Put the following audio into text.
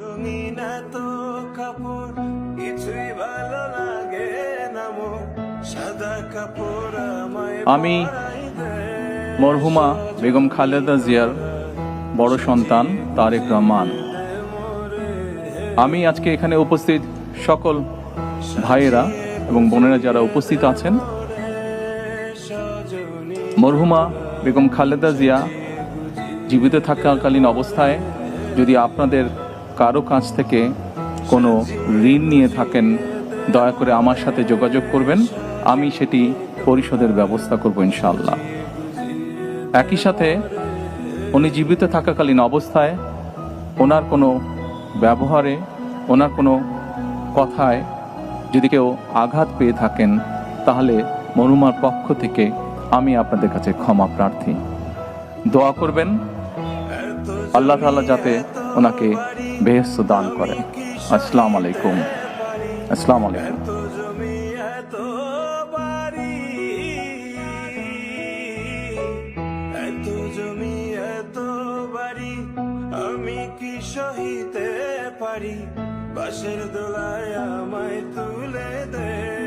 রঙিন এত কাপড় কিছুই ভালো লাগে না মোর, সাদা কাপড় আমায় আমি পরাই দে। মরহুমা বেগম খালেদা জিয়ার বড় সন্তান তারেক রহমান। আমি আজকে এখানে উপস্থিত সকল ভাইয়েরা এবং বোনেরা যারা উপস্থিত আছেন, মরহুমা বেগম খালেদা জিয়া জীবিত থাকাকালীন অবস্থায় যদি আপনাদের কারো কাছ থেকে কোনো ঋণ নিয়ে থাকেন, দয়া করে আমার সাথে যোগাযোগ করবেন, আমি সেটি পরিশোধের ব্যবস্থা করব ইনশাআল্লাহ। একই সাথে উনি জীবিত থাকাকালীন অবস্থায় ওনার কোনো ব্যবহারে, ওনার কোনো কথায় যদি কেউ আঘাত পেয়ে থাকেন, তাহলে মরহুমার পক্ষ থেকে আমি আপনাদের কাছে ক্ষমা প্রার্থী। দোয়া করবেন আল্লাহ তাআলা যাতে ওনাকে বেহেশত দান করেন। আসসালামু আলাইকুম। আসসালামু আলাইকুম। এত জমি এত বাড়ি, এত জমি এত বাড়ি, আমি কি সহিতে পারি? বাঁশের দোলায় আমায় তুলে দে।